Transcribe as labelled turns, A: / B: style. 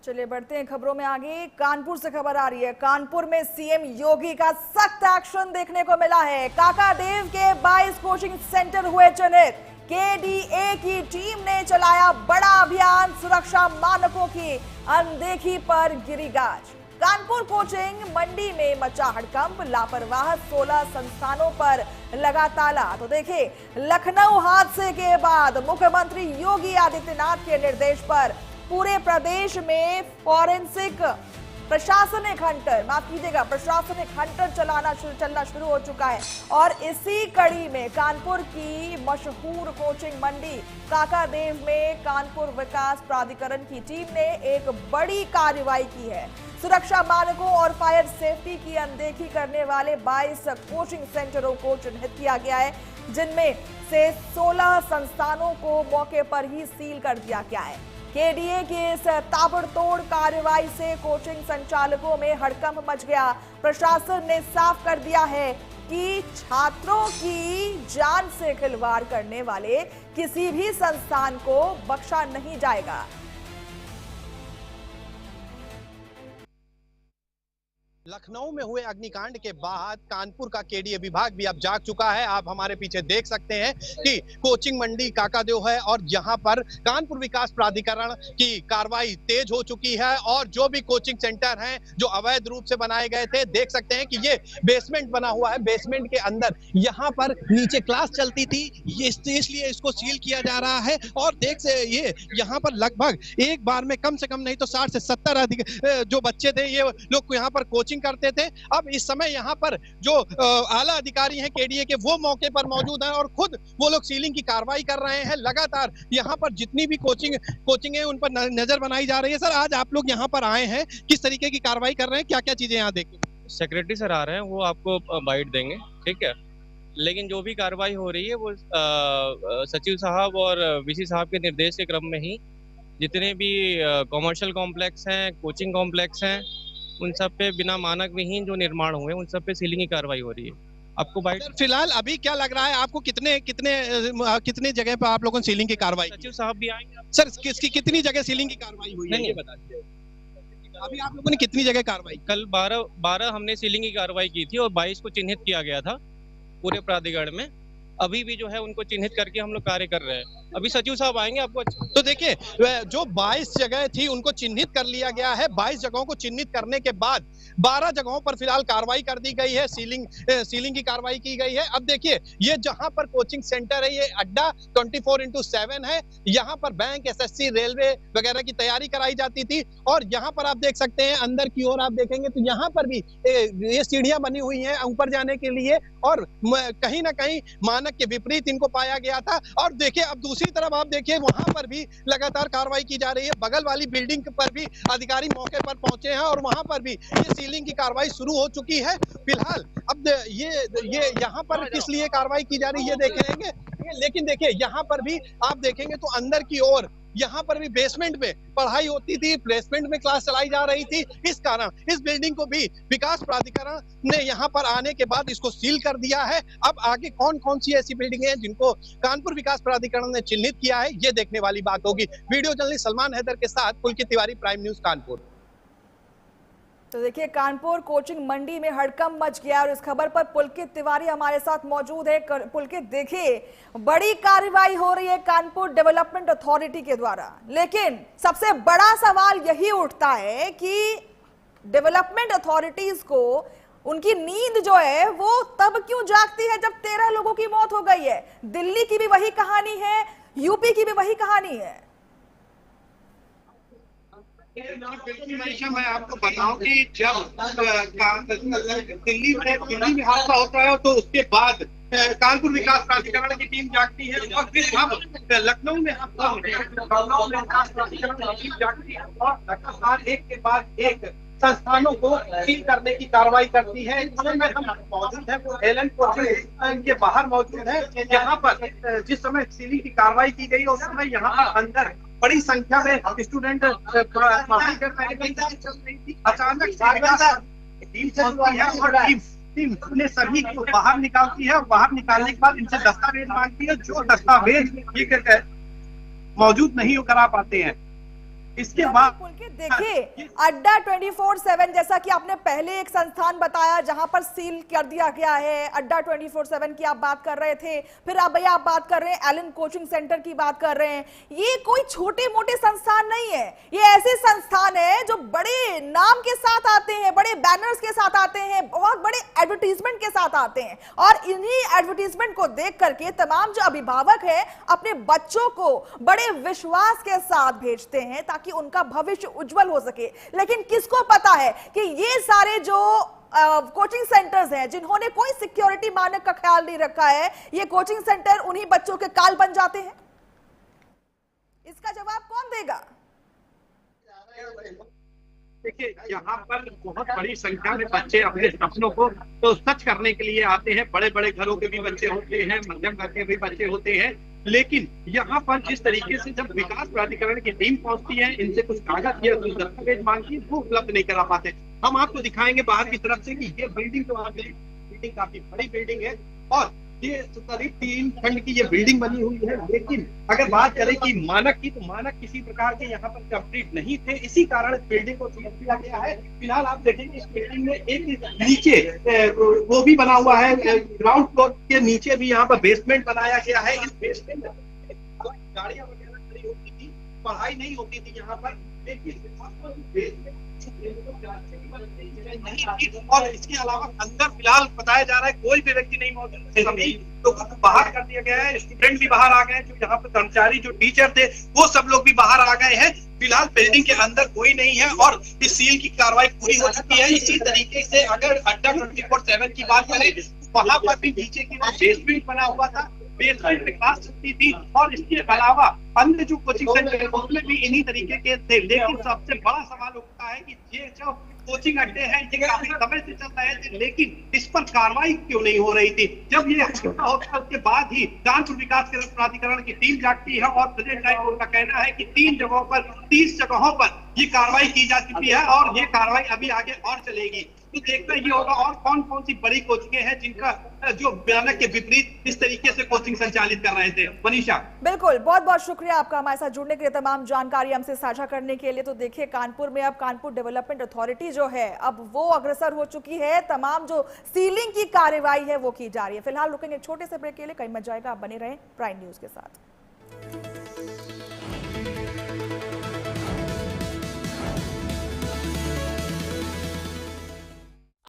A: चलिए बढ़ते हैं खबरों में आगे। कानपुर से खबर आ रही है। कानपुर में सीएम योगी का सख्त एक्शन देखने को मिला है। काका देव के 22 कोचिंग सेंटर हुए चिन्हित। केडीए की टीम ने चलाया बड़ा अभियान। सुरक्षा मानकों की अनदेखी पर गिरी गाज। कानपुर कोचिंग मंडी में मचा हड़कंप। लापरवाह 16 संस्थानों पर लगा ताला। तो देखिए, लखनऊ हादसे के बाद मुख्यमंत्री योगी आदित्यनाथ के निर्देश पर पूरे प्रदेश में फॉरेंसिक प्रशासनिक हंटर, माफ कीजिएगा, प्रशासनिक हंटर चलना शुरू हो चुका है। और इसी कड़ी में कानपुर की मशहूर कोचिंग मंडी काका देव में कानपुर विकास प्राधिकरण की टीम ने एक बड़ी कार्रवाई की है। सुरक्षा मानकों और फायर सेफ्टी की अनदेखी करने वाले 22 कोचिंग सेंटरों को चिन्हित किया गया है, जिनमें से 16 संस्थानों को मौके पर ही सील कर दिया गया है। केडीए की इस ताबड़तोड़ कार्रवाई से कोचिंग संचालकों में हड़कंप मच गया। प्रशासन ने साफ कर दिया है कि छात्रों की जान से खिलवाड़ करने वाले किसी भी संस्थान को बख्शा नहीं जाएगा।
B: लखनऊ में हुए अग्निकांड के बाद कानपुर का केडीए विभाग भी अब जाग चुका है। आप हमारे पीछे देख सकते हैं कि कोचिंग मंडी काकादेव है और यहाँ पर कानपुर विकास प्राधिकरण की कार्रवाई तेज हो चुकी है। और जो भी कोचिंग सेंटर हैं जो अवैध रूप से बनाए गए थे, देख सकते हैं कि ये बेसमेंट बना हुआ है। बेसमेंट के अंदर यहाँ पर नीचे क्लास चलती थी, इसलिए इसको सील किया जा रहा है। और देख से ये यहाँ पर लगभग एक बार में कम से कम नहीं तो 60 से 70 अधिक जो बच्चे थे, ये लोग यहाँ पर कोचिंग करते थे। अब इस समय यहाँ पर जो आला अधिकारी हैं केडीए के, वो मौके पर मौजूद हैं और खुद वो लोग सीलिंग की कार्रवाई कर रहे हैं। लगातार यहाँ पर जितनी भी कोचिंग है उन पर नजर बनाई जा रही है। सर, आज आप लोग यहाँ पर आए हैं, किस तरीके की कार्रवाई कर रहे हैं, क्या क्या चीजें यहाँ देखें?
C: सेक्रेटरी सर आ रहे हैं, वो आपको बाइट देंगे, ठीक है। लेकिन जो भी कार्रवाई हो रही है वो सचिव साहब और वीसी साहब के निर्देश के क्रम में ही जितने भी कॉमर्शियल कॉम्प्लेक्स हैं, कोचिंग कॉम्प्लेक्स हैं, उन सब पे बिना मानक विहीन जो निर्माण हुए उन सब पे सीलिंग की कार्रवाई हो रही है। आपको बाइट
B: फिलहाल अभी क्या लग रहा है आपको, कितने जगह पर आप लोगों ने सीलिंग की कार्रवाई?
C: सचिव साहब भी आएंगे।
B: सर, कितनी जगह सीलिंग की कार्रवाई हुई है, ये बता दीजिए। अभी आप लोगों ने कितनी जगह कार्रवाई?
C: कल 12 हमने सीलिंग की कार्रवाई की थी और 22 को चिन्हित किया गया था पूरे प्राधिकरण में। अभी भी जो है उनको चिन्हित करके हम लोग कार्य कर रहे हैं। अभी सचिव साहब आएंगे, आपको
B: तो देखिए, जो 22 जगह थी उनको चिन्हित कर लिया गया है। 22 जगहों को चिन्हित करने के बाद 12 जगहों पर फिलहाल कार्रवाई कर दी गई है, सीलिंग की कार्रवाई की गई है। अब देखिए, ये जहां पर कोचिंग सेंटर है, ये अड्डा 24/7 है। यहाँ पर बैंक, एसएससी, रेलवे वगैरह की तैयारी कराई जाती थी। और यहाँ पर आप देख सकते हैं, अंदर की ओर आप देखेंगे तो यहाँ पर भी ये सीढ़ियां बनी हुई हैं ऊपर जाने के लिए। और कहीं ना कहीं मानक के विपरीत इनको पाया गया था। और देखिए, अब दूसरी तरफ आप देखिए, वहां पर भी लगातार कार्रवाई की जा रही है। बगल वाली बिल्डिंग पर भी अधिकारी मौके पर पहुंचे हैं और वहां पर भी ये सीलिंग की कार्रवाई शुरू हो चुकी है। फिलहाल अब ये यहाँ पर किस लिए कार्रवाई की जा रही है देखेंगे। लेकिन देखिए, यहाँ पर भी आप देखेंगे तो अंदर की ओर यहाँ पर भी बेसमेंट में पढ़ाई होती थी, प्लेसमेंट में क्लास चलाई जा रही थी। इस कारण इस बिल्डिंग को भी विकास प्राधिकरण ने यहाँ पर आने के बाद इसको सील कर दिया है। अब आगे कौन कौन सी ऐसी बिल्डिंगें हैं जिनको कानपुर विकास प्राधिकरण ने चिन्हित किया है, ये देखने वाली बात होगी। वीडियो जर्नलिस्ट सलमान हैदर के साथ पुलकित तिवारी, प्राइम न्यूज कानपुर।
A: तो देखिए, कानपुर कोचिंग मंडी में हड़कंप मच गया और इस खबर पर पुलकित तिवारी हमारे साथ मौजूद है। पुलकित, देखिए, बड़ी कार्रवाई हो रही है कानपुर डेवलपमेंट अथॉरिटी के द्वारा, लेकिन सबसे बड़ा सवाल यही उठता है कि डेवलपमेंट अथॉरिटीज को उनकी नींद जो है वो तब क्यों जागती है जब 13 लोगों की मौत हो गई है। दिल्ली की भी वही कहानी है, यूपी की भी वही कहानी है।
D: मैं आपको बताऊं कि जब दिल्ली में हादसा होता है तो उसके बाद कानपुर विकास प्राधिकरण की टीम जागती है और फिर अब लखनऊ में विकास प्राधिकरण की टीम जागती है और लगातार एक के बाद एक संस्थानों को सील करने की कार्रवाई करती है। इसमें हम मौजूद है, वो एलन कोचिंग के बाहर मौजूद है। यहाँ पर जिस समय सीलिंग की कार्रवाई की गई उस समय यहाँ पर अंदर बड़ी संख्या में स्टूडेंट पढ़ाई कर रहे थे। अचानक टीम ने सभी को बाहर निकालती है और बाहर निकालने के बाद इनसे दस्तावेज मांगती है, जो दस्तावेज ये मौजूद नहीं करा पाते हैं। इसके बाद
A: पुलकित देखिए, अड्डा 24/7 जैसा कि आपने पहले एक संस्थान बताया जहां पर सील कर दिया गया है, अड्डा 24/7 की आप बात कर रहे थे, फिर आप भैया आप बात कर रहे हैं एलन कोचिंग सेंटर की बात कर रहे हैं। ये कोई छोटे मोटे संस्थान नहीं है, ये ऐसे संस्थान है जो बड़े नाम के साथ आते हैं, बड़े बैनर्स के साथ आते हैं, बहुत बड़े एडवर्टीजमेंट के साथ आते हैं, और इन्हीं एडवर्टीजमेंट को देख करके तमाम जो अभिभावक है अपने बच्चों को बड़े विश्वास के साथ भेजते हैं ताकि उनका भविष्य उज्जवल हो सके। लेकिन किसको पता है कि ये सारे जो कोचिंग सेंटर्स हैं जिन्होंने कोई सिक्योरिटी मानक का ख्याल नहीं रखा है, ये कोचिंग सेंटर उन्हीं बच्चों के काल बन जाते हैं। इसका जवाब कौन देगा?
D: देखिए, यहाँ पर बहुत बड़ी संख्या में बच्चे अपने सपनों को तो सच करने के लिए आते हैं। बड़े बड़े घरों के भी बच्चे होते हैं, मध्यम घर के भी बच्चे होते हैं, लेकिन यहाँ पर जिस तरीके से जब विकास प्राधिकरण की टीम पहुंचती है, इनसे कुछ कागज या कुछ दस्तावेज मांगती है, वो उपलब्ध नहीं करा पाते। हम आपको दिखाएंगे बाहर की तरफ से कि ये बिल्डिंग जो आप देख, बिल्डिंग काफी बड़ी बिल्डिंग है और ये करीब 3 खंड की ये बिल्डिंग बनी हुई है। लेकिन अगर बात करें कि मानक की, तो मानक किसी प्रकार के यहाँ पर कंप्लीट नहीं थे, इसी कारण इस बिल्डिंग को सील किया गया है। फिलहाल आप देखेंगे इस बिल्डिंग में एक नीचे वो भी बना हुआ है, ग्राउंड फ्लोर के नीचे भी यहाँ पर बेसमेंट बनाया गया है। इस बेसमेंट में गाड़ियां वगैरह खड़ी होती थी, पढ़ाई नहीं होती थी यहाँ पर, लेकिन और इसके अलावा अंदर फिलहाल बताया जा रहा है कोई भी व्यक्ति नहीं मौजूद है। सभी लोगों को बाहर कर दिया गया है, स्टूडेंट भी बाहर आ गए, जो यहाँ पर कर्मचारी जो टीचर थे वो सब लोग भी बाहर आ गए हैं। फिलहाल बिल्डिंग के अंदर कोई नहीं है और इस सील की कार्रवाई पूरी हो चुकी है। इसी तरीके से अगर अड्डा 24/7 की बात करें, वहां पर भी नीचे की बेसमेंट बना हुआ था, बेसमेंट में क्लास चलती थी, और इसके अलावा अन्य जो कोचिंग सेंटर है उसमें भी इन्हीं तरीके के थे। लेकिन सबसे बड़ा सवाल उठता है कि ये जो कोचिंग अड्डे हैं ये काफी समय से चल रहे थे, लेकिन इस पर कार्रवाई क्यों नहीं हो रही थी? जब ये होता है उसके बाद ही कानपुर विकास प्राधिकरण की टीम जागती है और प्रेजेंट टाइम का कहना है कि 3 जगहों पर 30 जगहों पर ये कार्रवाई की जा चुकी है और ये कार्रवाई अभी आगे और चलेगी। तो देखना ये होगा और कौन कौन सी बड़ी कोचिंगें हैं जिनका जो मानक के विपरीत इस तरीके से कोचिंग संचालित कर रहे थे। मनीषा,
A: बिल्कुल, बहुत बहुत शुक्रिया आपका हमारे साथ जुड़ने के लिए, तमाम जानकारी हमसे साझा करने के लिए। तो देखिए, कानपुर में अब कानपुर डेवलपमेंट अथॉरिटी जो है अब वो अग्रसर हो चुकी है, तमाम जो सीलिंग की कार्रवाई है वो की जा रही है। फिलहाल रुकेंगे छोटे से ब्रेक के लिए, कहीं मत जाएगा, आप बने रहें प्राइम न्यूज के साथ।